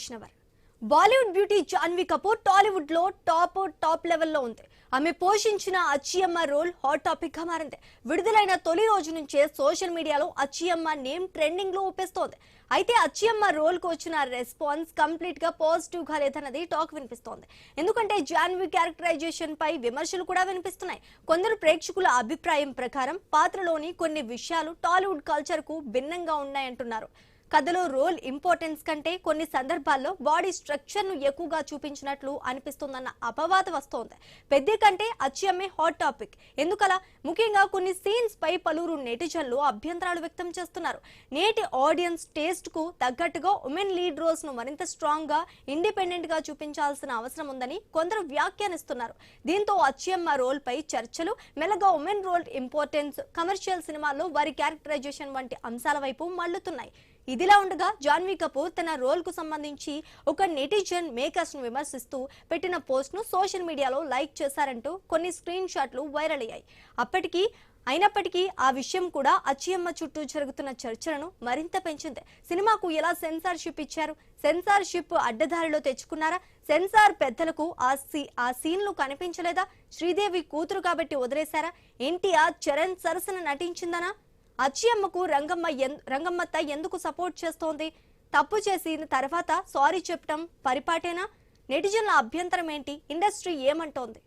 వైష్ణవర్. Bollywood beauty Janhvi Kapoor Tollywood లో top లెవెల్లో ఉంది. ఆమె పోషించిన అచ్చియమ్మ రోల్ హాట్ టాపిక్ గా మారింది. విడుదలైన తొలి రోజు నుంచే సోషల్ మీడియాలో అచ్చియమ్మ నేమ్ ట్రెండింగ్ లో ఊపేస్తోంది. అయితే అచ్చియమ్మ రోల్ కు వచ్చిన రెస్పాన్స్ కంప్లీట్ గా పాజిటివ్ గా లేదన్నది టాక్ వినిపిస్తోంది. ఎందుకంటే జాన్వీ క్యారెక్టరైజేషన్ పై విమర్శలు కూడా వినిపిస్తున్నాయి. కొందరు ప్రేక్షకుల అభిప్రాయం ప్రకారం పాత్రలోని కొన్ని విషయాలు టాలీవుడ్ కల్చర్ కు భిన్నంగా ఉన్నాయంటున్నారు. కథలో రోల్ ఇంపార్టెన్స్ కంటే కొన్ని సందర్భాల్లో బాడీ స్ట్రక్చర్ ను ఎక్కువగా చూపించినట్లు అనిపిస్తోందన్న అపవాదం వస్తోంది. పెద్ద కంటే అచ్చియమ్మే హాట్ టాపిక్. ఎందుకలా? ముఖ్యంగా కొన్ని సీన్స్ పై పలువురు నెటిజన్లు అభ్యంతరాలు వ్యక్తం చేస్తున్నారు. నేటి ఆడియన్స్ టేస్ట్ కు తగ్గట్టుగా ఉమెన్ లీడ్ రోల్స్ ను మరింత స్ట్రాంగ్ గా ఇండిపెండెంట్ గా చూపించాల్సిన అవసరం ఉందని కొందరు వ్యాఖ్యానిస్తున్నారు. దీంతో అచ్చియమ్మ రోల్ పై చర్చలు మెల్లగా ఉమెన్ రోల్ ఇంపార్టెన్స్, కమర్షియల్ సినిమాల్లో వారి క్యారెక్టరైజేషన్ వంటి అంశాల వైపు మళ్లుతున్నాయి. ఇదిలా ఉండగా జాన్వీ కపూర్ తన రోల్ కు సంబంధించి ఒక నెటిజన్ మేకర్స్ ను విమర్శిస్తూ పెట్టిన పోస్ట్ ను సోషల్ మీడియాలో లైక్ చేశారంటూ కొన్ని స్క్రీన్ షాట్లు వైరల్ అయ్యాయి. అయినప్పటికీ ఆ విషయం కూడా అచ్చియమ్మ చుట్టూ జరుగుతున్న చర్చలను మరింత పెంచింది. సినిమాకు ఎలా సెన్సార్షిప్ ఇచ్చారు? సెన్సార్షిప్ అడ్డదారిలో తెచ్చుకున్నారా? సెన్సార్ పెద్దలకు ఆ సీన్లు కనిపించలేదా? శ్రీదేవి కూతురు కాబట్టి వదిలేశారా? ఎన్టీఆర్ చరణ్ సరసన నటించిందనా? అచ్చియమ్మకు రంగమ్మత్త ఎందుకు సపోర్ట్ చేస్తోంది? తప్పు చేసిన తర్వాత సారీ చెప్పడం పరిపాటేనా? నెటిజన్ల అభ్యంతరం ఏంటి? ఇండస్ట్రీ ఏమంటోంది?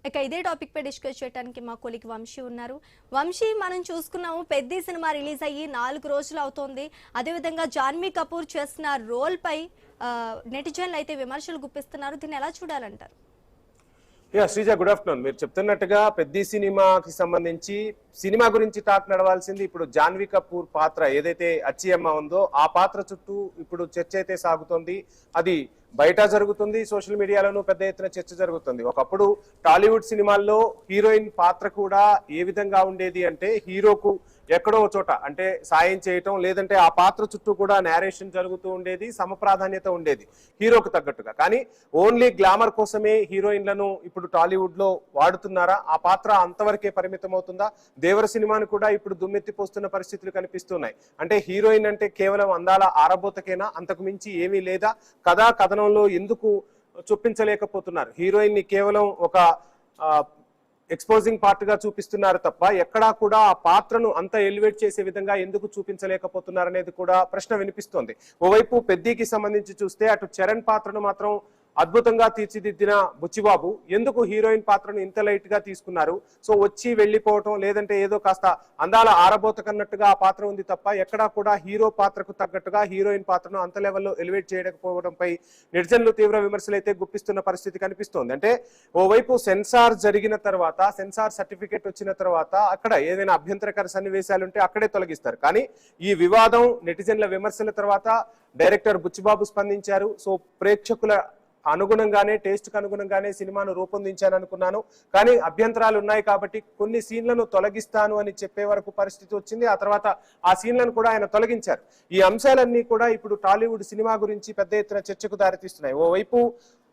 ఇక ఇదే టాపిక్ పై డిస్కస్ చేయడానికి మా కొలిక్ వంశీ ఉన్నారు. వంశీ, మనం చూసుకున్నాము పెద్ద సినిమా రిలీజ్ అయ్యి 4 రోజులు అవుతోంది. అదేవిధంగా జాన్వీ కపూర్ చేసిన రోల్ పై నెటిజన్లు అయితే విమర్శలు గుప్పిస్తున్నారు. దీన్ని ఎలా చూడాలంటారు? Sreeja, good afternoon. మీరు చెప్తున్నట్టుగా పెద్ద సినిమాకి సంబంధించి సినిమా గురించి టాక్ నడవాల్సింది ఇప్పుడు జాన్వీ కపూర్ పాత్ర ఏదైతే అచ్చియమ్మ ఉందో ఆ పాత్ర చుట్టూ ఇప్పుడు చర్చ అయితే సాగుతోంది. అది బయట జరుగుతుంది, సోషల్ మీడియాలోనూ పెద్ద ఎత్తున చర్చ జరుగుతుంది. ఒకప్పుడు టాలీవుడ్ సినిమాల్లో హీరోయిన్ పాత్ర కూడా ఏ విధంగా ఉండేది అంటే హీరోకు ఎక్కడో చోట అంటే సాయం చేయటం, లేదంటే ఆ పాత్ర చుట్టూ కూడా నేరేషన్ జరుగుతూ ఉండేది, సమప్రాధాన్యత ఉండేది హీరోకు తగ్గట్టుగా. కానీ ఓన్లీ గ్లామర్ కోసమే హీరోయిన్లను ఇప్పుడు టాలీవుడ్ లో వాడుతున్నారా? ఆ పాత్ర అంతవరకే పరిమితం అవుతుందా? దేవర సినిమాను కూడా ఇప్పుడు దుమ్మెత్తిపోస్తున్న పరిస్థితులు కనిపిస్తున్నాయి. అంటే హీరోయిన్ అంటే కేవలం అందాల ఆరబోతకేనా? అంతకు మించి ఏమీ లేదా? కథనంలో ఎందుకు చూపించలేకపోతున్నారు? హీరోయిన్ ని కేవలం ఒక ఎక్స్పోజింగ్ పార్ట్ గా చూపిస్తున్నారు తప్ప ఎక్కడా కూడా ఆ పాత్రను అంత ఎలివేట్ చేసే విధంగా ఎందుకు చూపించలేకపోతున్నారు అనేది కూడా ప్రశ్న వినిపిస్తోంది. ఓవైపు పెద్దకి సంబంధించి చూస్తే అటు చరణ్ పాత్రను మాత్రం అద్భుతంగా తీర్చిదిద్దిన బుచ్చిబాబు ఎందుకు హీరోయిన్ పాత్రను ఇంత లైట్ గా తీసుకున్నారు? సో వచ్చి వెళ్లిపోవటం, లేదంటే ఏదో కాస్త అందాల ఆరబోతకన్నట్టుగా ఆ పాత్ర ఉంది తప్ప ఎక్కడా కూడా హీరో పాత్రకు తగ్గట్టుగా హీరోయిన్ పాత్రను అంత లెవెల్లో ఎలివేట్ చేయకపోవడంపై నెటిజన్లు తీవ్ర విమర్శలు అయితే గుప్పిస్తున్న పరిస్థితి కనిపిస్తోంది. అంటే ఓవైపు సెన్సార్ జరిగిన తర్వాత, సెన్సార్ సర్టిఫికేట్ వచ్చిన తర్వాత అక్కడ ఏదైనా అభ్యంతరకర సన్నివేశాలు ఉంటే అక్కడే తొలగిస్తారు. కానీ ఈ వివాదం నెటిజన్ల విమర్శల తర్వాత డైరెక్టర్ బుచ్చిబాబు స్పందించారు. సో ప్రేక్షకుల అనుగుణంగానే, టేస్ట్ కు అనుగుణంగానే సినిమాను రూపొందించాను అనుకున్నాను, కానీ అభ్యంతరాలు ఉన్నాయి కాబట్టి కొన్ని సీన్లను తొలగిస్తాను అని చెప్పే వరకు పరిస్థితి వచ్చింది. ఆ తర్వాత ఆ సీన్లను కూడా ఆయన తొలగించారు. ఈ అంశాలన్నీ కూడా ఇప్పుడు టాలీవుడ్ సినిమా గురించి పెద్ద ఎత్తున చర్చకు దారితీస్తున్నాయి. ఓవైపు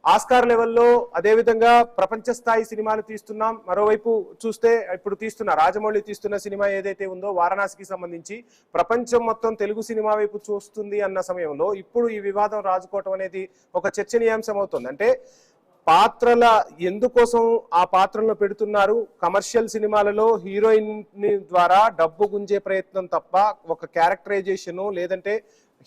ఆస్కార్ లెవెల్లో, అదేవిధంగా ప్రపంచ స్థాయి సినిమాలు తీస్తున్నాం. మరోవైపు చూస్తే ఇప్పుడు రాజమౌళి తీస్తున్న సినిమా ఏదైతే ఉందో వారణాసికి సంబంధించి ప్రపంచం మొత్తం తెలుగు సినిమా వైపు చూస్తుంది అన్న సమయంలో ఇప్పుడు ఈ వివాదం రాజుకోవటం అనేది ఒక చర్చనీయాంశం అవుతుంది. అంటే పాత్రల ఎందుకోసం ఆ పాత్రలను పెడుతున్నారు? కమర్షియల్ సినిమాలలో హీరోయిన్ ద్వారా డబ్బు గుంజే ప్రయత్నం తప్ప ఒక క్యారెక్టరైజేషన్, లేదంటే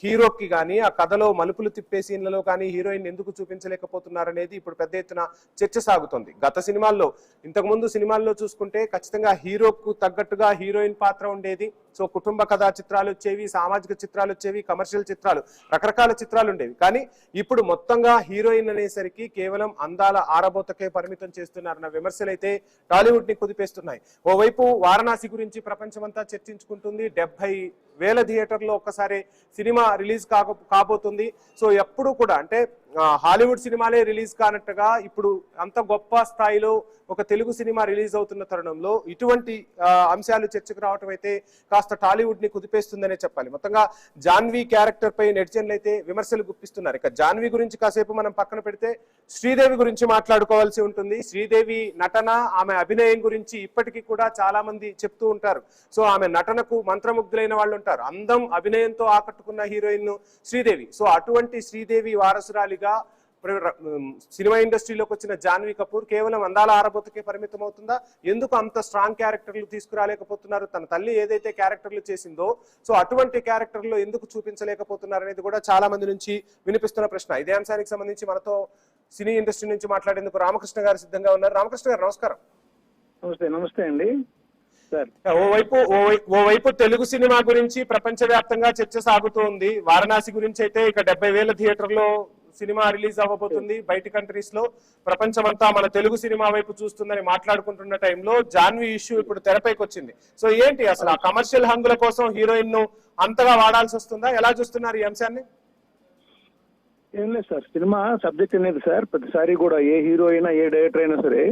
హీరోకి కానీ ఆ కథలో మలుపులు తిప్పే సీన్లలో కానీ హీరోయిన్ ఎందుకు చూపించలేకపోతున్నారనేది ఇప్పుడు పెద్ద ఎత్తున చర్చ సాగుతుంది. గత సినిమాల్లో, ఇంతకుముందు సినిమాల్లో చూసుకుంటే ఖచ్చితంగా హీరోకు తగ్గట్టుగా హీరోయిన్ పాత్ర ఉండేది. సో కుటుంబ కథా చిత్రాలు వచ్చేవి, సామాజిక చిత్రాలు వచ్చేవి, కమర్షియల్ చిత్రాలు, రకరకాల చిత్రాలు ఉండేవి. కానీ ఇప్పుడు మొత్తంగా హీరోయిన్ అనేసరికి కేవలం అందాల ఆరబోతకే పరిమితం చేస్తున్నారన్న విమర్శలు అయితే టాలీవుడ్ ని కుదిపేస్తున్నాయి. ఓవైపు వారణాసి గురించి ప్రపంచమంతా చర్చించుకుంటుంది. 70,000 థియేటర్లో ఒక్కసారి సినిమా రిలీజ్ కాబోతుంది. సో ఎప్పుడు కూడా అంటే హాలీవుడ్ సినిమాలే రిలీజ్ కానట్టుగా ఇప్పుడు అంత గొప్ప స్థాయిలో ఒక తెలుగు సినిమా రిలీజ్ అవుతున్న తరుణంలో ఇటువంటి అంశాలు చర్చకు రావటం అయితే కాస్త టాలీవుడ్ ని కుదిపేస్తుందనే చెప్పాలి. మొత్తంగా జాన్వీ క్యారెక్టర్ పై నెటిజన్లు అయితే విమర్శలు గుప్పిస్తున్నారు. ఇక జాన్వీ గురించి కాసేపు మనం పక్కన పెడితే శ్రీదేవి గురించి మాట్లాడుకోవాల్సి ఉంటుంది. శ్రీదేవి నటన, ఆమె అభినయం గురించి ఇప్పటికీ కూడా చాలా మంది చెప్తూ ఉంటారు. సో ఆమె నటనకు మంత్రముగ్ధులైన వాళ్ళు ఉంటారు. అందం, అభినయంతో ఆకట్టుకున్న హీరోయిన్ శ్రీదేవి. సో అటువంటి శ్రీదేవి వారసురాలిగా సినిమా ఇండస్ట్రీలోకి వచ్చిన జాన్వీ కపూర్ కేవలం అందాల ఆరబోతుకే పరిమితం అవుతుందా? ఎందుకు అంత స్ట్రాంగ్ క్యారెక్టర్లు తీసుకురాలేకపోతున్నారు? తన తల్లి ఏదైతే క్యారెక్టర్లు చేసిందో సో అటువంటి క్యారెక్టర్లు ఎందుకు చూపించలేకపోతున్నారు అనేది కూడా చాలా మంది నుంచి వినిపిస్తున్న ప్రశ్న. ఇదే అంశానికి సంబంధించి మనతో సినీ ఇండస్ట్రీ నుంచి మాట్లాడేందుకు రామకృష్ణ గారు సిద్ధంగా ఉన్నారు. రామకృష్ణ గారు నమస్కారం. నమస్తే అండి. ఓవైపు తెలుగు సినిమా గురించి ప్రపంచవ్యాప్తంగా చర్చ సాగుతూ ఉంది. వారణాసి గురించి అయితే ఇక 70,000 థియేటర్లో సినిమా రిలీజ్ అవ్వబోతుంది. బయట కంట్రీస్ లో ప్రపంచమంతా మన తెలుగు సినిమా వైపు చూస్తుందని మాట్లాడుకుంటున్న టైంలో జాన్వీ ఇష్యూ ఇప్పుడు తెరపైకి వచ్చింది. సో ఏంటి అసలు ఆ కమర్షియల్ హంగుల కోసం హీరోయిన్ ను అంతగా వాడాల్సి వస్తుందా? ఎలా చూస్తున్నారు ఈ అంశాన్ని? ఏం లేదు సార్, సినిమా సబ్జెక్ట్ అనేది సార్ ప్రతిసారి కూడా ఏ హీరో అయినా ఏ డైరెక్టర్ అయినా సరే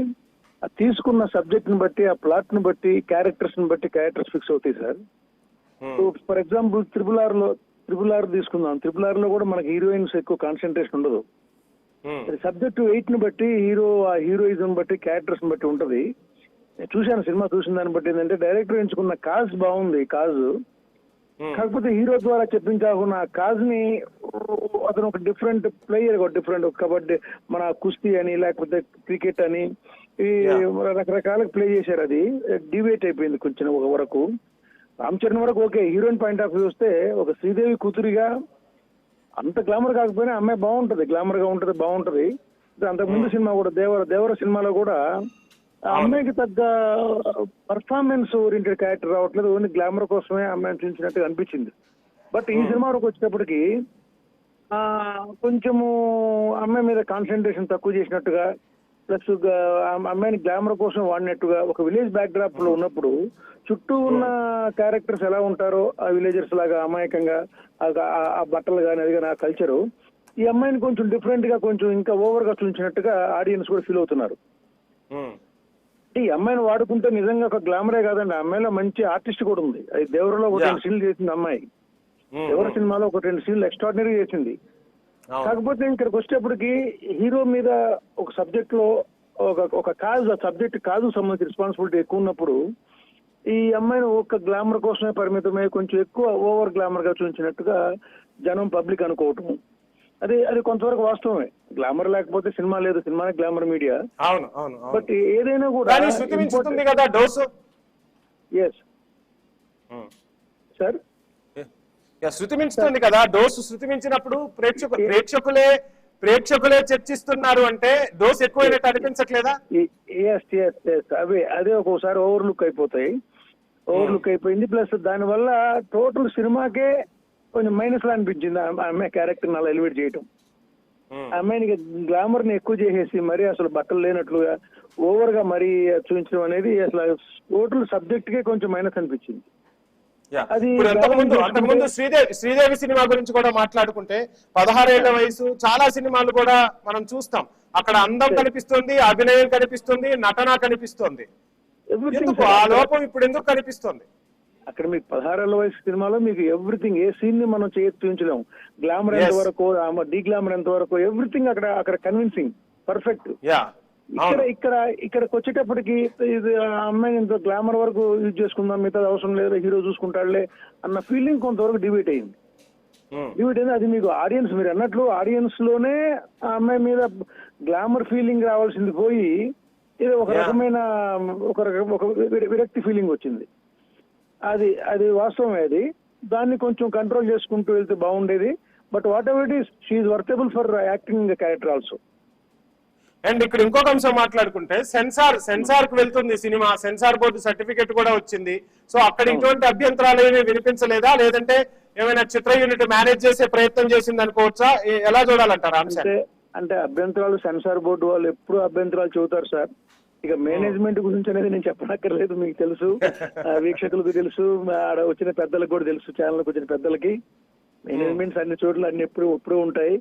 తీసుకున్న సబ్జెక్ట్ ని బట్టి, ఆ ప్లాట్ ని బట్టి, క్యారెక్టర్స్ ని బట్టి క్యారెక్టర్స్ ఫిక్స్ అవుతాయి sir. For example triple R తీసుకుందాం. త్రిబుల్ ఆర్ లో కూడా మనకి హీరోయిన్స్ ఎక్కువ కాన్సన్ట్రేషన్ ఉండదు. సబ్జెక్ట్ వెయిట్ ని బట్టి, ఆ హీరోయిజం బట్టి, క్యారెక్టర్స్ బట్టి ఉంటది. చూశాను, సినిమా చూసిన దాన్ని బట్టి ఏంటంటే డైరెక్టర్ ఎంచుకున్న కాజ్ బాగుంది. కాకపోతే హీరో ద్వారా చెప్పించాకున్న కాజ్ ని అతను ఒక డిఫరెంట్ ప్లేయర్, ఒక కబడ్డీ, మన కుస్తీ అని లేకపోతే క్రికెట్ అని ఈ రకరకాల ప్లే చేశారు. అది డివేట్ అయిపోయింది కొంచెం ఒక వరకు. రామ్ చరణ్ వరకు okay. Heroine point of view వస్తే ఒక శ్రీదేవి కూతురిగా అంత గ్లామర్ కాకపోయినా అమ్మాయి బాగుంటది, గ్లామర్ గా ఉంటది, బాగుంటది. అంతకు ముందు సినిమా కూడా దేవర సినిమాలో కూడా ఆ అమ్మాయికి తగ్గ పర్ఫార్మెన్స్ ఓరియంటెడ్ క్యారెక్టర్ రావట్లేదు. ఓన్లీ గ్లామర్ కోసమే అమ్మాయిని చూపించినట్టుగా అనిపించింది. బట్ ఈ సినిమా వరకు వచ్చేటప్పటికి కొంచెము అమ్మాయి మీద కాన్సన్ట్రేషన్ తక్కువ చేసినట్టుగా, ప్లస్ అమ్మాయిని గ్లామర్ కోసం వాడినట్టుగా, ఒక విలేజ్ బ్యాక్ డ్రాప్ లో ఉన్నప్పుడు చుట్టూ ఉన్న క్యారెక్టర్స్ ఎలా ఉంటారో ఆ విలేజర్స్ లాగా అమాయకంగా ఆ బట్టలు కానీ అది కానీ ఆ కల్చరు ఈ అమ్మాయిని కొంచెం డిఫరెంట్ గా, కొంచెం ఇంకా ఓవర్ గా చూపించినట్టుగా ఆడియన్స్ కూడా ఫీల్ అవుతున్నారు. ఈ అమ్మాయిని వాడుకుంటే నిజంగా ఒక గ్లామరే కాదండి, అమ్మాయిలో మంచి ఆర్టిస్ట్ కూడా ఉంది. అది దేవరలో ఒక 2 సీన్లు చేసింది అమ్మాయి. దేవర సినిమాలో ఒక 2 సీన్లు ఎక్స్ట్రాడినరీ చేసింది. కాకపోతే ఇక్కడికి వచ్చేటప్పటికి హీరో మీద ఒక సబ్జెక్ట్ లో ఒక కాజ్, ఆ సబ్జెక్ట్ కాజు సంబంధించి రెస్పాన్సిబిలిటీ ఎక్కువ ఉన్నప్పుడు ఈ అమ్మాయిని ఒక గ్లామర్ కోసమే పరిమితమై కొంచెం ఎక్కువ ఓవర్ గ్లామర్ గా చూపించినట్టుగా జనం పబ్లిక్ అనుకోవటం, అది కొంతవరకు వాస్తవమే. గ్లామర్ లేకపోతే సినిమా లేదు, సినిమానే గ్లామర్ మీడియా. అవును. బట్ ఏదైనా కూడా సార్ శృతి మించుతుంది కదా, డోసు శృతి మించినప్పుడు ప్రేక్షకులే చర్చిస్తున్నారు అంటే డోస్ ఎక్కువైనట్టు అనిపించట్లేదా? అదే ఒక్కోసారి ఓవర్లుక్ అయిపోయింది. ప్లస్ దానివల్ల టోటల్ సినిమాకే కొంచెం మైనస్ లా అనిపించింది. అమ్మాయి క్యారెక్టర్ అలా ఎలివేట్ చేయటం, అమ్మాయిని గ్లామర్ ని ఎక్కువ చేసేసి మరీ అసలు బట్టలు లేనట్లుగా ఓవర్ గా మరీ చూపించడం అనేది అసలు టోటల్ సబ్జెక్ట్ కే కొంచెం మైనస్ అనిపించింది. అంతకుముందు శ్రీదేవి సినిమా గురించి కూడా మాట్లాడుకుంటే 16 ఏళ్ల వయసు, చాలా సినిమాలు కూడా మనం చూస్తాం. అక్కడ అందం కనిపిస్తుంది, అభినయం కనిపిస్తుంది, నటన కనిపిస్తుంది. ఆ లోపం ఇప్పుడు ఎందుకు కనిపిస్తుంది? అక్కడ మీకు 16 ఏళ్ల వయసు సినిమాలో మీకు ఎవ్రీథింగ్, ఏ సీన్ ని మనం చూపించలేము. గ్లామర్ ఎంత వరకు, డీ గ్లామర్ ఎంత వరకు, ఎవ్రీథింగ్ అక్కడ కన్విన్సింగ్, పర్ఫెక్ట్. ఇక్కడికి వచ్చేటప్పటికి ఇది అమ్మాయి ఇంత గ్లామర్ వరకు యూజ్ చేసుకుందాం, మిగతా అవసరం లేదు, హీరో చూసుకుంటాడులే అన్న ఫీలింగ్ కొంతవరకు డిబేట్ అయింది. అది మీకు ఆడియన్స్, మీరు అన్నట్లు ఆడియన్స్ లోనే ఆ అమ్మాయి మీద గ్లామర్ ఫీలింగ్ రావాల్సింది పోయి ఇది ఒక రకమైన ఒక విరక్తి ఫీలింగ్ వచ్చింది. అది వాస్తవమే. అది దాన్ని కొంచెం కంట్రోల్ చేసుకుంటూ వెళ్తే బాగుండేది. But whatever it is, she's worthable for acting the character also. And ఇక్కడ ఇంకొక అంశం మాట్లాడుకుంటే సెన్సార్ కు వెళ్తుంది సినిమా, సెన్సార్ బోర్డు సర్టిఫికెట్ కూడా వచ్చింది. సో అక్కడ ఇటువంటి అభ్యంతరాలు ఏమీ వినిపించలేదా? లేదంటే ఏమైనా చిత్ర యూనిట్ మేనేజ్ చేసే ప్రయత్నం చేసింది అనుకోవచ్చా? ఎలా చూడాలంటారా? అంటే అభ్యంతరాలు సెన్సార్ బోర్డు వాళ్ళు ఎప్పుడు అభ్యంతరాలు చెబుతారు సార్. ఇక మేనేజ్మెంట్ గురించి అనేది నేను చెప్పనక్కర్లేదు, మీకు తెలుసు, వీక్షకులకు తెలుసు, ఆడ వచ్చిన పెద్దలకు కూడా తెలుసు, ఛానల్కి వచ్చిన పెద్దలకి. మేనేజ్మెంట్స్ అన్ని చోట్ల అన్ని ఎప్పుడు ఉంటాయి.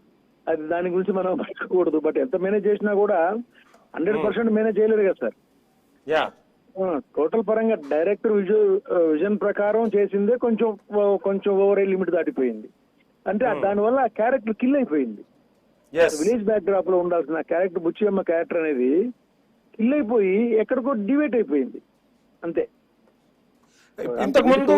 అది దాని గురించి మనం పట్టుకోకూడదు. బట్ ఎంత మేనేజ్ చేసినా కూడా 100% మేనేజ్ చేయలేరు కదా సార్. యా టోటల్ పరంగా డైరెక్టర్ విజన్ ప్రకారం చేసిందే కొంచెం ఓవర్ లిమిట్ దాటిపోయింది. అంటే దానివల్ల ఆ క్యారెక్టర్ కిల్ అయిపోయింది. విలేజ్ బ్యాక్ డ్రాప్ లో ఉండాల్సిన క్యారెక్టర్ బుచ్చియమ్మ క్యారెక్టర్ అనేది కిల్ అయిపోయి ఎక్కడికో డివేట్ అయిపోయింది అంతే. ఇంతకు ముందు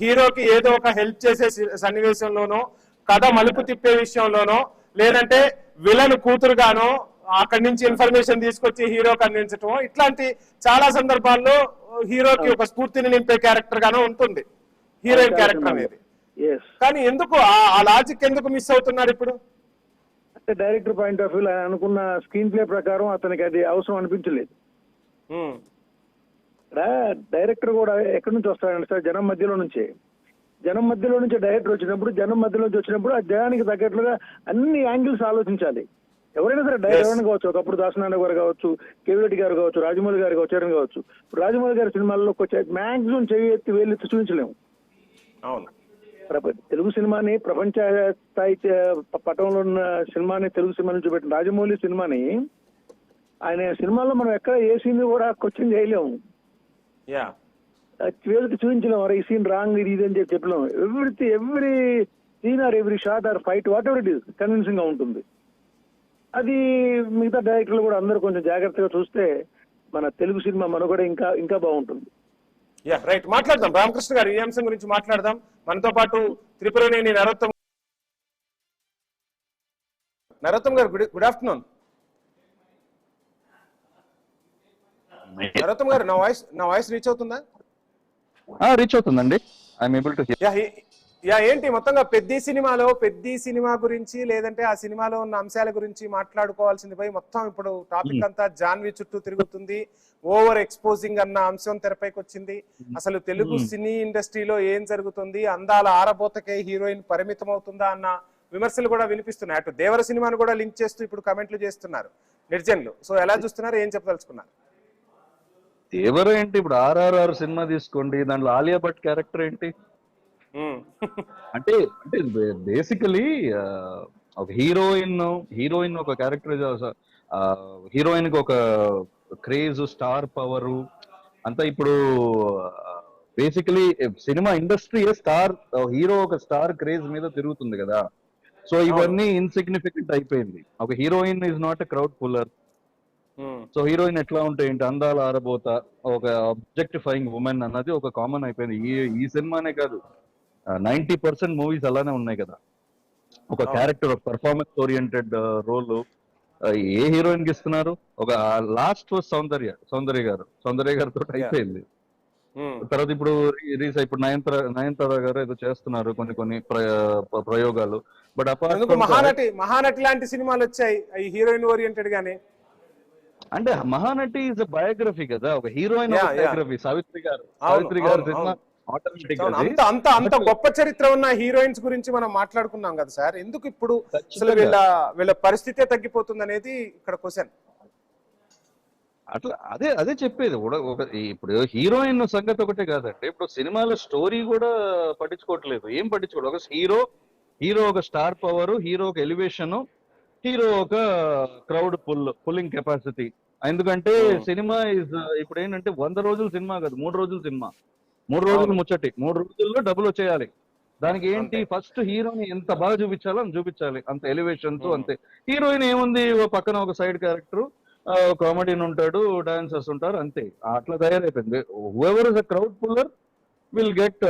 హీరోకి ఏదో ఒక హెల్ప్ చేసే సన్నివేశంలోనో, కథ మలుపు తిప్పే విషయంలోనో, లేదంటే విలన్ కూతురుగానో అక్కడి నుంచి ఇన్ఫర్మేషన్ తీసుకొచ్చి హీరోకి అందించటం, ఇట్లాంటి చాలా సందర్భాల్లో హీరోకి ఒక స్ఫూర్తిని నింపే క్యారెక్టర్ గానో ఉంటుంది హీరోయిన్ క్యారెక్టర్ అనేది. కానీ ఎందుకు ఆ లాజిక్ ఎందుకు మిస్ అవుతున్నారు ఇప్పుడు? అంటే డైరెక్టర్ పాయింట్ ఆఫ్ వ్యూ అనుకున్న స్క్రీన్ ప్లే ప్రకారం అతనికి అది అవసరం అనిపించలేదు. డైరెక్టర్ కూడా ఎక్కడి నుంచి వస్తాడంటే సార్, జనం మధ్యలో నుంచే డైరెక్టర్ వచ్చినప్పుడు, జనం మధ్యలో నుంచి వచ్చినప్పుడు ఆ జనానికి తగ్గట్లుగా అన్ని యాంగిల్స్ ఆలోచించాలి. ఎవరైనా సరే డైరెక్టర్ కావచ్చు, ఒకప్పుడు దాసనారాయణ గారు కావచ్చు, కేవిరెడ్డి గారు కావచ్చు, రాజమౌళి గారు కావచ్చు, చరణ్ కావచ్చు. ఇప్పుడు రాజమౌళి గారి సినిమాల్లో మాక్సిమం చెయ్యి ఎత్తి వేలెత్తి చూపించలేము. తెలుగు సినిమాని ప్రపంచ స్థాయి పటంలో ఉన్న సినిమాని, తెలుగు సినిమాని చూపెట్టిన రాజమౌళి సినిమాని ఆయన సినిమాల్లో మనం ఎక్కడ ఏ సీన్ కూడా క్వశ్చన్ చేయలేము, వేలకి చూపించలేము. ఈ సీన్ రాంగ్, ఇది అని చెప్పలేము. Every scene or every shot or fight whatever it is convincing గా ఉంటుంది. అది మిగతా డైరెక్టర్లు కూడా అందరూ కొంచెం జాగ్రత్తగా చూస్తే మన తెలుగు సినిమా మనుగడ ఇంకా బాగుంటుంది. రైట్, మాట్లాడదాం రామకృష్ణ గారు, ఈ అంశం గురించి మాట్లాడదాం. మనతో పాటు త్రిపురనేని నరోత్తం గారు, గుడ్ ఆఫ్టర్నూన్. నరోత్తం గారు, నా వాయిస్ రీచ్ అవుతుందా? రీచ్ అవుతుందండి. I'm able to hear. ఏంటి మొత్తంగా పెద్ద సినిమా గురించి, లేదంటే ఆ సినిమాలో ఉన్న అంశాల గురించి మాట్లాడుకోవాల్సింది పోయి మొత్తం ఇప్పుడు టాపిక్ అంతా జాన్వి చుట్టూ తిరుగుతుంది. ఓవర్ ఎక్స్పోజింగ్ అన్న అంశం తెరపైకి వచ్చింది. అసలు తెలుగు సినీ ఇండస్ట్రీలో ఏం జరుగుతుంది, అందాల ఆరబోతకే హీరోయిన్ పరిమితం అవుతుందా అన్న విమర్శలు కూడా వినిపిస్తున్నాయి. అటు దేవర సినిమాను కూడా లింక్ చేస్తూ ఇప్పుడు కమెంట్లు చేస్తున్నారు నెటిజన్లు. సో ఎలా చూస్తున్నారు, ఏం చెప్పదలుచుకున్నారు? దేవర ఏంటి, ఇప్పుడు RRR సినిమా తీసుకోండి, దాంట్లో ఆలియా భట్ క్యారెక్టర్ ఏంటి అంటే బేసికలీ ఒక హీరోయిన్ ఒక క్యారెక్టర్, హీరోయిన్ కి ఒక క్రేజ్, స్టార్ పవర్ అంతా. ఇప్పుడు బేసికలీ సినిమా ఇండస్ట్రీ హీరో ఒక స్టార్ క్రేజ్ మీద తిరుగుతుంది కదా. సో ఇవన్నీ ఇన్సిగ్నిఫికెంట్ అయిపోయింది. ఒక heroine is not a crowd puller. So heroine ఎట్లా ఉంటే ఏంటి, అందాల ఆరబోత, ఒక ఆబ్జెక్టిఫైయింగ్ ఉమెన్ అన్నది ఒక కామన్ అయిపోయింది. ఈ సినిమానే కాదు, 90% మూవీస్ అలానే ఉన్నాయి కదా. ఒక క్యారెక్టర్, ఒక పర్ఫార్మెన్స్ ఓరియంటెడ్ రోల్ ఏ హీరోయిన్ కి ఇస్తున్నారు? ఒక లాస్ట్ సౌందర్య గారితో అయిపోయింది. తర్వాత ఇప్పుడు నయనతార గారు ఏదో చేస్తున్నారు కొన్ని ప్రయోగాలు. బట్ మహానటి లాంటి సినిమాలు వచ్చాయి హీరోయిన్ ఓరియంటెడ్ గానే. అంటే మహానటి ఇస్ బయోగ్రఫీ కదా, ఒక హీరోయిన్ బయోగ్రఫీ. సావిత్రి గారు సినిమా అంత గొప్ప చరిత్ర ఉన్న హీరోయిన్స్ గురించి మనం మాట్లాడుకున్నాం కదా సార్. ఎందుకు ఇప్పుడు అసలు వీళ్ళ పరిస్థితే తగ్గిపోతుంది అనేది ఇక్కడ క్వశ్చన్. అట్లా అదే చెప్పేది. ఇప్పుడు హీరోయిన్ సంగతి ఒకటే కాదండి, ఇప్పుడు సినిమాల స్టోరీ కూడా పట్టించుకోవట్లేదు. ఏం పట్టించుకోవడం, ఒక హీరో ఒక స్టార్ పవర్, హీరో ఒక ఎలివేషన్, హీరో ఒక క్రౌడ్ పుల్లింగ్ కెపాసిటీ. ఎందుకంటే సినిమా ఇప్పుడు ఏంటంటే 100 రోజుల సినిమా కాదు, 3 రోజుల సినిమా. 3 రోజులు ముచ్చటి, 3 రోజుల్లో డబ్బులు వచ్చేయాలి. దానికి ఏంటి, ఫస్ట్ హీరోని ఎంత బాగా చూపించాలో అంత చూపించాలి, అంత ఎలివేషన్స్ అంతే. హీరోయిన్ ఏముంది, పక్కన ఒక సైడ్ క్యారెక్టర్, కామెడీని ఉంటాడు, డాన్సర్స్ ఉంటారు, అంతే. అట్లా తయారైపోయింది. Whoever is a crowd puller will get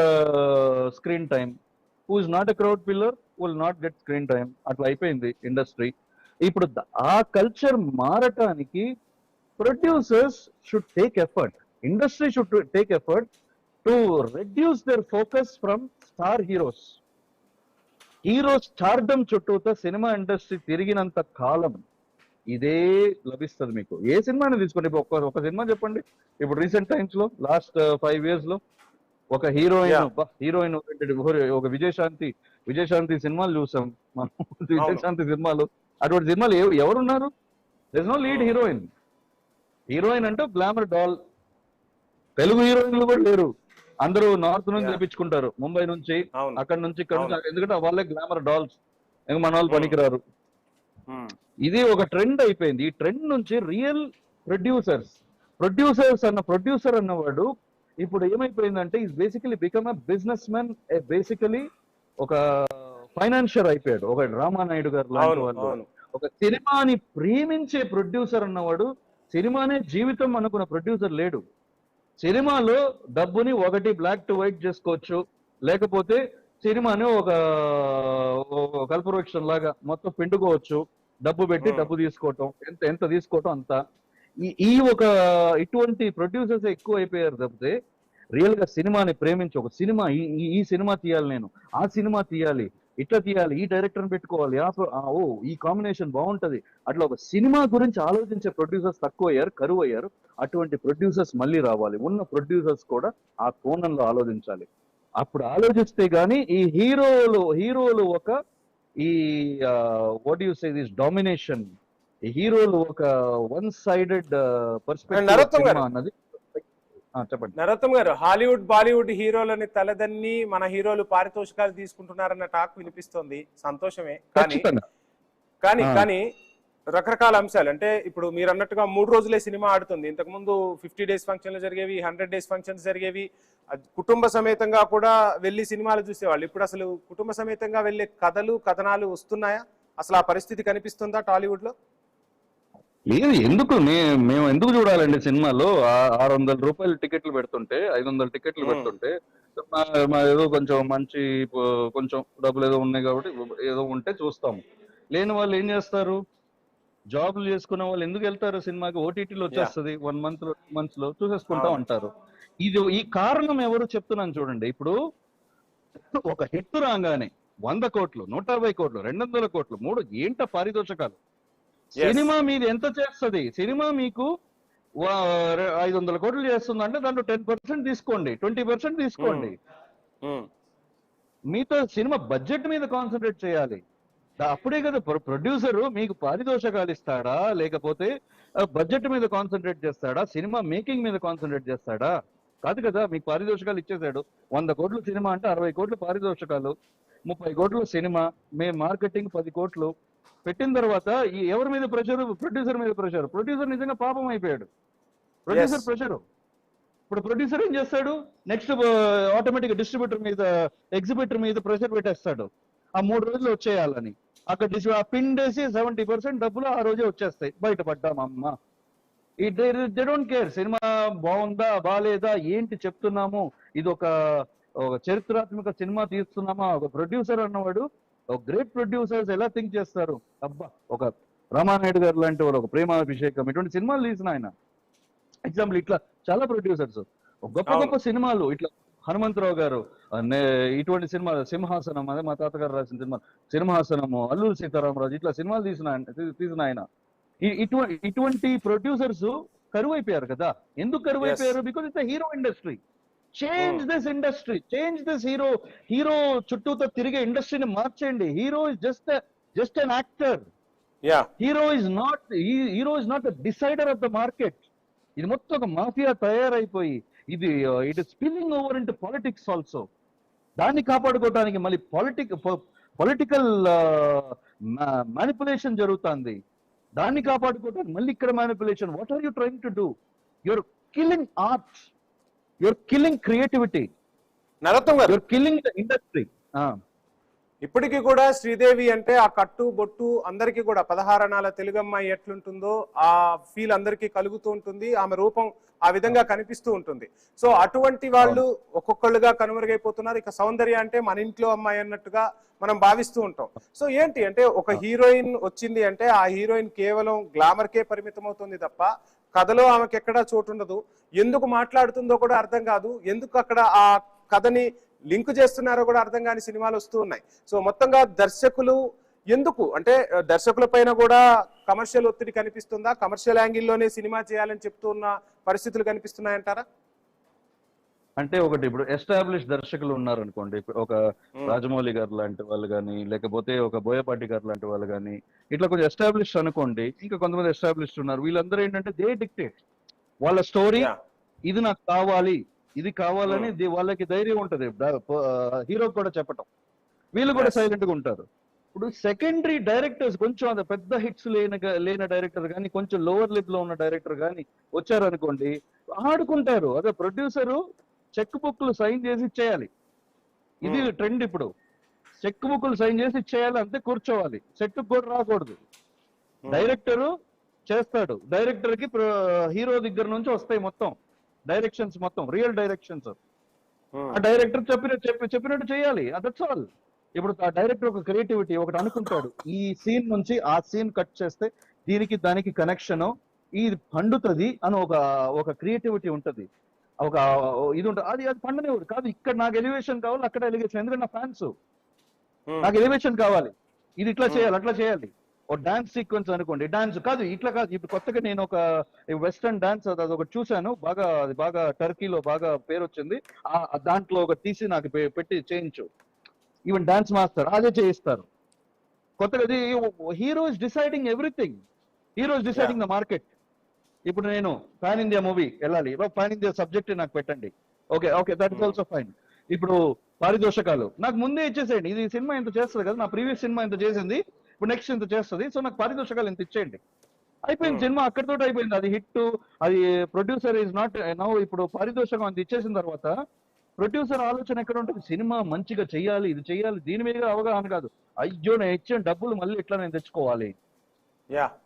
screen time, who is not a crowd puller will not get screen time. అట్లా అయిపోయింది ఇండస్ట్రీ. ఇప్పుడు ఆ కల్చర్ మారటానికి producers should take effort, industry should take effort to reduce their focus from star heroes. Stardom చుట్టూతో cinema industry తిరిగినంత కాలం ఇదే లభిస్తుంది మీకు. ఏ సినిమాని తీసుకోండి, ఒక సినిమా చెప్పండి. ఇప్పుడు రీసెంట్ టైమ్స్ లో లాస్ట్ 5 years లో ఒక హీరోయిన్ ఒక విజయశాంతి సినిమాలు చూసాం మనం. విజయశాంతి సినిమాలు, అటువంటి సినిమాలు ఎవరున్నారు? There is no lead heroine అంటే గ్లామర్ డాల్. తెలుగు హీరోయిన్లు కూడా లేరు, అందరూ నార్త్ నుంచి తెప్పించుకుంటారు, ముంబై నుంచి, అక్కడ నుంచి, ఇక్కడ నుంచి. ఎందుకంటే వాళ్ళే గ్లామర్ డాల్స్. ఇంక మన వాళ్ళు పనికిరారు. ఇది ఒక ట్రెండ్ అయిపోయింది. ఈ ట్రెండ్ నుంచి రియల్ ప్రొడ్యూసర్ అన్నవాడు ఇప్పుడు ఏమైపోయిందంటే is basically become a business man, basically ఒక ఫైనాన్షియర్ అయిపోయాడు. ఒక రామానాయుడు గారు లాంటి వాళ్ళు. ఒక సినిమాని ప్రేమించే ప్రొడ్యూసర్ అన్నవాడు, సినిమానే జీవితం అనుకున్న ప్రొడ్యూసర్ లేడు. సినిమాలో డబ్బుని ఒకటి బ్లాక్ టు వైట్ చేసుకోవచ్చు, లేకపోతే సినిమాని ఒక కల్పవృక్షం లాగా మొత్తం పిండుకోవచ్చు, డబ్బు పెట్టి డబ్బు తీసుకోవటం, ఎంత తీసుకోవటం అంత. ఈ ఒక ఇటువంటి ప్రొడ్యూసర్స్ ఎక్కువ అయిపోయారు తప్పితే రియల్ గా సినిమాని ప్రేమించి ఒక సినిమా ఈ సినిమా తీయాలి, నేను ఆ సినిమా తీయాలి, ఇట్లా తీయాలి, ఈ డైరెక్టర్ పెట్టుకోవాలి, ఓ ఈ కాంబినేషన్ బాగుంటది, అట్లా ఒక సినిమా గురించి ఆలోచించే ప్రొడ్యూసర్స్ తక్కువ అయ్యారు, కరువు అయ్యారు. అటువంటి ప్రొడ్యూసర్స్ మళ్ళీ రావాలి. ఉన్న ప్రొడ్యూసర్స్ కూడా ఆ కోణంలో ఆలోచించాలి. అప్పుడు ఆలోచిస్తే గానీ ఈ హీరోలు ఒక ఈ what you say this domination, ఈ హీరోలు ఒక వన్ సైడెడ్ పర్స్పెక్టివ్ అన్నది. చెప్పండి నరోత్తం గారు, హాలీవుడ్ బాలీవుడ్ హీరోలని తలదన్ని మన హీరోలు పారితోషికాలు తీసుకుంటున్నారన్న టాక్ వినిపిస్తోంది. సంతోషమే, కానీ రకరకాల అంశాలు. అంటే ఇప్పుడు మీరు అన్నట్టుగా 3 రోజులే సినిమా ఆడుతుంది. ఇంతకు ముందు 50 డేస్ ఫంక్షన్లు జరిగేవి, 100 డేస్ ఫంక్షన్స్ జరిగేవి. కుటుంబ సమేతంగా కూడా వెళ్ళి సినిమాలు చూసేవాళ్ళు. ఇప్పుడు అసలు కుటుంబ సమేతంగా వెళ్ళే కథనాలు వస్తున్నాయా? అసలు ఆ పరిస్థితి కనిపిస్తుందా టాలీవుడ్ లో? లేదు. మేము ఎందుకు చూడాలండి? సినిమాలో 600 రూపాయలు టికెట్లు పెడుతుంటే, 500 టికెట్లు పెడుతుంటే, ఏదో కొంచెం డబ్బులు ఏదో ఉన్నాయి కాబట్టి ఏదో ఉంటే చూస్తాము. లేని వాళ్ళు ఏం చేస్తారు? జాబులు చేసుకునే వాళ్ళు ఎందుకు వెళ్తారు సినిమాకి? ఓటీటీలో వచ్చేస్తుంది, 1 months లో చూసేసుకుంటా ఉంటారు. ఈ కారణం ఎవరు చెప్తున్నాను చూడండి. ఇప్పుడు ఒక హిట్ రాగానే 100 కోట్లు, 150 కోట్లు, 200 కోట్లు, 3 ఏంట పారితోషకాలు. సినిమా మీది ఎంత చేస్తుంది? సినిమా మీకు 500 కోట్లు చేస్తుందంటే దాంట్లో 10% తీసుకోండి, 20% తీసుకోండి. మీతో సినిమా బడ్జెట్ మీద కాన్సన్ట్రేట్ చేయాలి. అప్పుడే కదా ప్రొడ్యూసర్ మీకు పారితోషకాలు ఇస్తాడా, లేకపోతే బడ్జెట్ మీద కాన్సన్ట్రేట్ చేస్తాడా, సినిమా మేకింగ్ మీద కాన్సన్ట్రేట్ చేస్తాడా? కాదు కదా. మీకు పారితోషకాలు ఇచ్చేసాడు. 100 కోట్లు సినిమా అంటే 60 కోట్లు పారితోషకాలు, 30 కోట్లు సినిమా, మార్కెటింగ్ 10 కోట్లు పెట్టిన తర్వాత ఎవరి మీద ప్రెషర్? ప్రొడ్యూసర్ మీద ప్రెషర్. ప్రొడ్యూసర్ నిజంగా పాపం అయిపోయాడు. Producer pressure. ఇప్పుడు ప్రొడ్యూసర్ ఏం చేస్తాడు? నెక్స్ట్ ఆటోమేటిక్ డిస్ట్రిబ్యూటర్ మీద, ఎగ్జిబిటర్ మీద ప్రెషర్ పెట్టేస్తాడు. ఆ 3 రోజులు వచ్చేయాలని అక్కడ పిండేసి 70% డబ్బులు ఆ రోజే వచ్చేస్తాయి. బయటపడ్డామమ్మా. దే డోంట్ కేర్ సినిమా బాగుందా బాగాలేదా, ఏంటి చెప్తున్నాము, ఇది ఒక చరిత్రాత్మక సినిమా తీస్తున్నామా. ఒక ప్రొడ్యూసర్ అన్నవాడు, ఒక గ్రేట్ ప్రొడ్యూసర్స్ ఎలా థింక్ చేస్తారు? అబ్బా, ఒక రామానాయుడు గారు లాంటి వాళ్ళు, ఒక ప్రేమాభిషేకం, ఇటువంటి సినిమాలు తీసిన ఆయన. ఎగ్జాంపుల్ ఇట్లా చాలా ప్రొడ్యూసర్స్ గొప్ప సినిమాలు, ఇట్లా హనుమంతరావు గారు ఇటువంటి సినిమాలు, సింహాసనం, అదే మా తాతగారు రాసిన సినిమా సింహాసనము, అల్లూరి సీతారామరాజు, ఇట్లా సినిమాలు తీసిన ఆయన. ఇటువంటి ప్రొడ్యూసర్స్ కరువైపోయారు కదా. ఎందుకు కరువైపోయారు? Because it's hero industry. Change this industry, change this hero చుట్టూతో తిరిగే ఇండస్ట్రీని మార్చేయండి. Hero is just an actor. Hero is not decider of the market. ఇది మొత్తం ఒక మాఫియా తయారైపోయి it is spilling over into politics also. దాన్ని కాపాడుకోవడానికి మళ్ళీ పొలిటికల్ మ్యానిపులేషన్ జరుగుతుంది. దాన్ని కాపాడుకోవడానికి మళ్ళీ ఇక్కడ manipulation. What are you trying to do? Your killing art, your killing creativity, your killing the industry. ఇప్పటికీ కూడా శ్రీదేవి అంటే ఆ కట్టు బొట్టు అందరికీ కూడా 16 అనాల తెలుగమ్మాయి ఎట్లుంటుందో ఆ ఫీల్ అందరికీ కలుగుతూ ఉంటుంది. ఆమె రూపం ఆ విధంగా కనిపిస్తూ ఉంటుంది. సో అటువంటి వాళ్ళు ఒక్కొక్కళ్ళుగా కనుమరుగైపోతున్నారు. ఇక సౌందర్య అంటే మన ఇంట్లో అమ్మాయి అన్నట్టుగా మనం భావిస్తూ ఉంటాం. సో ఏంటి అంటే ఒక హీరోయిన్ వచ్చింది అంటే ఆ హీరోయిన్ కేవలం గ్లామర్కే పరిమితం అవుతుంది తప్ప కథలో ఆమెకి ఎక్కడా చోటు ఉండదు. ఎందుకు మాట్లాడుతుందో కూడా అర్థం కాదు. ఎందుకు అక్కడ ఆ కథని లింక్ చేస్తున్నారో కూడా అర్థం కాని సినిమాలు వస్తూ ఉన్నాయి. సో మొత్తంగా దర్శకులు ఎందుకు అంటే దర్శకుల పైన కూడా కమర్షియల్ ఒత్తిడి కనిపిస్తుందా? కమర్షియల్ యాంగిల్లోనే సినిమా చేయాలని చెప్తూ ఉన్న పరిస్థితులు కనిపిస్తున్నాయంటారా? అంటే ఒకటి, ఇప్పుడు ఎస్టాబ్లిష్ దర్శకులు ఉన్నారు అనుకోండి, ఒక రాజమౌళి గారు లాంటి వాళ్ళు కానీ, లేకపోతే ఒక బోయపాటి గారు లాంటి వాళ్ళు కానీ, ఇట్లా కొంచెం ఎస్టాబ్లిష్ అనుకోండి. ఇంకా కొంతమంది ఎస్టాబ్లిష్ ఉన్నారు. వీళ్ళందరూ ఏంటంటే దే డిక్టేట్ వాళ్ళ స్టోరీ, ఇది నాకు కావాలి, ఇది కావాలని వాళ్ళకి ధైర్యం ఉంటది హీరో కూడా చెప్పటం. వీళ్ళు కూడా సైలెంట్ గా ఉంటారు. ఇప్పుడు సెకండరీ డైరెక్టర్స్ కొంచెం అది పెద్ద హిట్స్ లేని డైరెక్టర్ కానీ కొంచెం లోవర్ లిప్ లో ఉన్న డైరెక్టర్ కానీ వచ్చారనుకోండి, ఆడుకుంటారు. అదే ప్రొడ్యూసరు చెక్ బుక్లు సైన్ చేసి ఇచ్చేయాలి. ఇది ట్రెండ్ ఇప్పుడు. చెక్ బుక్లు సైన్ చేసి ఇచ్చేయాలి, అంతే, కూర్చోవాలి, సెట్ కూడా రాకూడదు. డైరెక్టరు చేస్తాడు, డైరెక్టర్ కి హీరో దగ్గర నుంచి వస్తాయి మొత్తం డైరెక్షన్స్, మొత్తం రియల్ డైరెక్షన్స్. ఆ డైరెక్టర్ చెప్పినట్టు చేయాలి, దట్స్ ఆల్. ఇప్పుడు ఆ డైరెక్టర్ ఒక క్రియేటివిటీ ఒకటి అనుకుంటాడు, ఈ సీన్ నుంచి ఆ సీన్ కట్ చేస్తే దీనికి దానికి కనెక్షన్ ఇది పండుతుంది అని ఒక క్రియేటివిటీ ఉంటది, ఒక ఇది ఉంటుంది. అది పండనివ్వడు కాదు. ఇక్కడ నాకు ఎలివేషన్ కావాలి, అక్కడ ఎలివేషన్. ఎందుకంటే నా ఫ్యాన్స్, నాకు ఎలివేషన్ కావాలి, ఇది ఇట్లా చేయాలి, అట్లా చేయాలి. ఒక డాన్స్ సీక్వెన్స్ అనుకోండి, డాన్స్ కాదు ఇట్లా కాదు. ఇప్పుడు కొత్తగా నేను ఒక వెస్టర్న్ డాన్స్ అది ఒకటి చూశాను, అది బాగా టర్కీలో బాగా పేరు వచ్చింది. దాంట్లో ఒక తీసి నాకు పెట్టి చేయించు, ఈవెన్ డాన్స్ మాస్టర్ అదే చేయిస్తారు కొత్తగా. Hero is deciding everything, hero is deciding the market. ఇప్పుడు నేను పాన్ ఇండియా మూవీ వెళ్ళాలి, పాన్ ఇండియా సబ్జెక్ట్ నాకు పెట్టండి, okay that is also fine. ఇప్పుడు పారితోషకాలు నాకు ముందే ఇచ్చేసేయండి, ఇది సినిమా ఇంత చేస్తుంది కదా, నా ప్రీవియస్ సినిమా ఇంత చేసింది, ఇప్పుడు నెక్స్ట్ ఇంత చేస్తుంది, సో నాకు పారితోషకాలు ఇంత ఇచ్చేయండి, అయిపోయింది సినిమా, అక్కడితో అయిపోయింది. అది హిట్, అది ప్రొడ్యూసర్ ఈజ్ నాట్ నౌ. ఇప్పుడు పారితోషకం అంత ఇచ్చేసిన తర్వాత ప్రొడ్యూసర్ ఆలోచన ఎక్కడ ఉంటుంది, సినిమా మంచిగా చెయ్యాలి, ఇది చెయ్యాలి, దీని మీద అవగాహన కాదు. అయ్యో నేను ఇచ్చిన డబ్బులు మళ్ళీ ఎట్లా నేను తెచ్చుకోవాలి,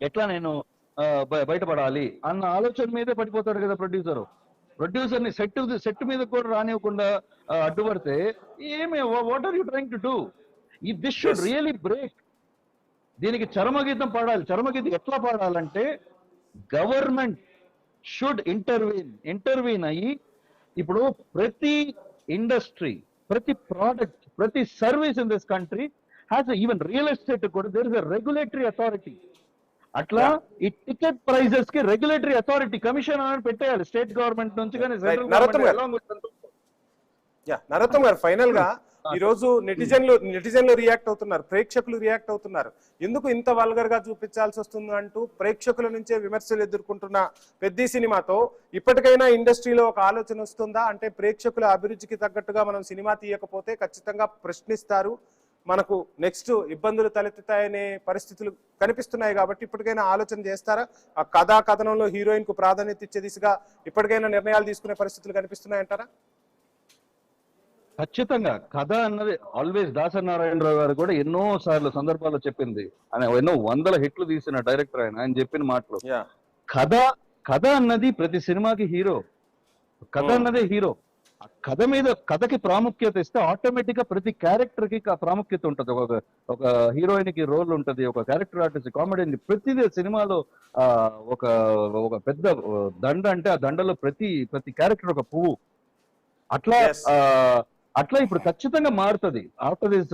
ఎట్లా నేను బయటపడాలి అన్న ఆలోచన మీదే పడిపోతాడు కదా ప్రొడ్యూసర్. ప్రొడ్యూసర్ ని సెట్ మీద కూడా రానివ్వకుండా అడ్డుపడితే what are you trying to do? This should really break. దీనికి చరమగీతం పాడాలి. చరమగీతం ఎట్లా పాడాలంటే గవర్నమెంట్ షుడ్ ఇంటర్వీన్ అయ్యి, ఇప్పుడు ప్రతి ఇండస్ట్రీ, ప్రతి ప్రోడక్ట్, ప్రతి service in this country has, even real estate కూడా there is a regulatory authority. అట్లా ఈ టికెట్ ప్రైజెస్ కి రెగ్యులేటరీ అథారిటీ, కమిషన్ అనేది పెట్టేయాలి స్టేట్ గవర్నమెంట్ నుంచి కానీ సెంట్రల్ గవర్నమెంట్. నరోత్తమ్ గారు, ఫైనల్ గా ఈ రోజు నెటిజన్లు రియాక్ట్ అవుతున్నారు, ప్రేక్షకులు రియాక్ట్ అవుతున్నారు. ఎందుకు ఇంత వల్గర్ గా చూపించాల్సి వస్తుంది అంటూ ప్రేక్షకుల నుంచే విమర్శలు ఎదుర్కొంటున్న పెద్ద సినిమాతో ఇప్పటికైనా ఇండస్ట్రీలో ఒక ఆలోచన వస్తుందా? అంటే ప్రేక్షకుల అభిరుచికి తగ్గట్టుగా మనం సినిమా తీయకపోతే ఖచ్చితంగా ప్రశ్నిస్తారు, మనకు నెక్స్ట్ ఇబ్బందులు తలెత్తుతాయనే పరిస్థితులు కనిపిస్తున్నాయి. కాబట్టి ఇప్పటికైనా ఆలోచన చేస్తారా? ఆ కథనంలో హీరోయిన్ కు ప్రాధాన్యత ఇచ్చే దిశగా ఇప్పటికైనా నిర్ణయాలు తీసుకునే పరిస్థితులు కనిపిస్తున్నాయంటారా? ఖచ్చితంగా. కథ అన్నది ఆల్వేస్ దాసనారాయణరావు గారు కూడా ఎన్నో సార్లు సందర్భాల్లో చెప్పింది, ఆయన ఎన్నో 100 హిట్లు తీసిన డైరెక్టర్, ఆయన చెప్పిన మాటలు. కథ అన్నది ప్రతి సినిమాకి హీరో, కథ అన్నదే హీరో. కథకి ప్రాముఖ్యత ఇస్తే ఆటోమేటిక్ గా ప్రతి క్యారెక్టర్ కి ప్రాముఖ్యత ఉంటది. ఒక హీరోయిన్ కి రోల్ ఉంటది, ఒక క్యారెక్టర్ ఆర్టిస్ట్, కామెడీ, ప్రతిదే సినిమాలో ఒక పెద్ద దండ అంటే ఆ దండలో ప్రతి క్యారెక్టర్ ఒక పువ్వు. అట్లా ఇప్పుడు ఖచ్చితంగా మారుతుంది. ఆఫ్టర్ దిస్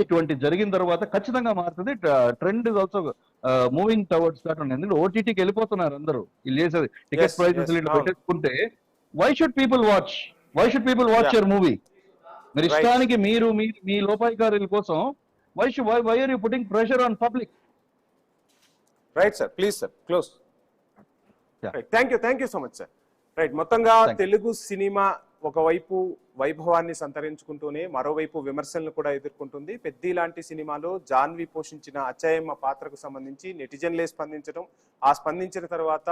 ఇటువంటి జరిగిన తర్వాత ఖచ్చితంగా మారుతుంది. Trend is also moving towards that. ఎందుకంటే ఓటీటీకి వెళ్ళిపోతున్నారు అందరూ, వీళ్ళు చేసేది టికెట్ ప్రైజెస్ పెట్టేసుకుంటే why should people watch your movie? మీరు ఇష్టానికి మీరు మీ లోపాయికారుల కోసం why are you putting pressure on public? Right sir, please sir, close. Thank you so much sir. Right, మొత్తంగా తెలుగు సినిమా ఒకవైపు వైభవాన్ని సంతరించుకుంటూనే మరోవైపు విమర్శలను కూడా ఎదుర్కొంటుంది. పెద్ది లాంటి సినిమాలో జాన్వి పోషించిన అచ్చయ్యమ్మ పాత్రకు సంబంధించి నెటిజన్లే స్పందించడం, ఆ స్పందించిన తర్వాత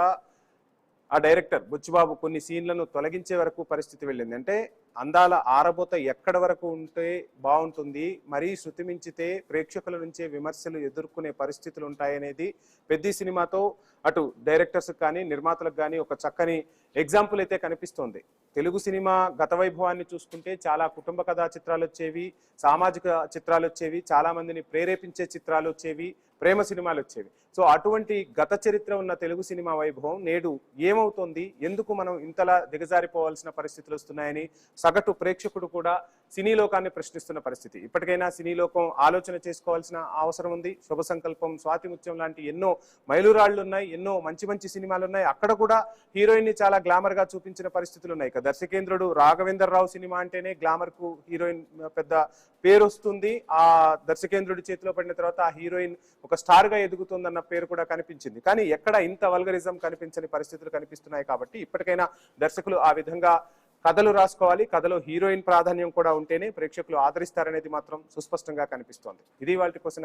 ఆ డైరెక్టర్ బుచ్చిబాబు కొన్ని సీన్లను తొలగించే వరకు పరిస్థితి వెళ్ళింది. అంటే అందాల ఆరబోత ఎక్కడ వరకు ఉంటే బాగుంటుంది, మరీ శృతి మించితే ప్రేక్షకుల నుంచే విమర్శలు ఎదుర్కొనే పరిస్థితులు ఉంటాయనేది పెద్ద సినిమాతో అటు డైరెక్టర్స్ కానీ నిర్మాతలకు కానీ ఒక చక్కని ఎగ్జాంపుల్ అయితే కనిపిస్తోంది. తెలుగు సినిమా గత వైభవాన్ని చూసుకుంటే చాలా కుటుంబ కథా చిత్రాలు వచ్చేవి, సామాజిక చిత్రాలు వచ్చేవి, చాలా మందిని ప్రేరేపించే చిత్రాలు వచ్చేవి, ప్రేమ సినిమాలు వచ్చేవి. సో అటువంటి గత చరిత్ర ఉన్న తెలుగు సినిమా వైభవం నేడు ఏమవుతోంది, ఎందుకు మనం ఇంతలా దిగజారిపోవాల్సిన పరిస్థితులు వస్తున్నాయని సగటు ప్రేక్షకుడు కూడా సినీ లోకాన్ని ప్రశ్నిస్తున్న పరిస్థితి. ఇప్పటికైనా సినీ లోకం ఆలోచన చేసుకోవాల్సిన అవసరం ఉంది. శుభ సంకల్పం, స్వాతి ముత్యం లాంటి ఎన్నో మైలురాళ్లు ఉన్నాయి, ఎన్నో మంచి సినిమాలు ఉన్నాయి. అక్కడ కూడా హీరోయిన్ ని చాలా గ్లామర్ గా చూపించిన పరిస్థితులు ఉన్నాయి. దర్శకేంద్రుడు రాఘవేంద్ర రావు సినిమా అంటేనే గ్లామర్ కు హీరోయిన్ పెద్ద పేరు వస్తుంది. ఆ దర్శకేంద్రుడి చేతిలో పడిన తర్వాత ఆ హీరోయిన్ ఒక స్టార్ గా ఎదుగుతుందన్న పేరు కూడా కనిపించింది. కానీ ఎక్కడ ఇంత వల్గరిజం కనిపించని పరిస్థితులు కనిపిస్తున్నాయి. కాబట్టి ఇప్పటికైనా దర్శకులు ఆ విధంగా కథలు రాసుకోవాలి, కథలో హీరోయిన్ ప్రాధాన్యం కూడా ఉంటేనే ప్రేక్షకులు ఆదరిస్తారనేది మాత్రం సుస్పష్టంగా కనిపిస్తోంది. ఇది వాళ్ళ క్వశ్చన్.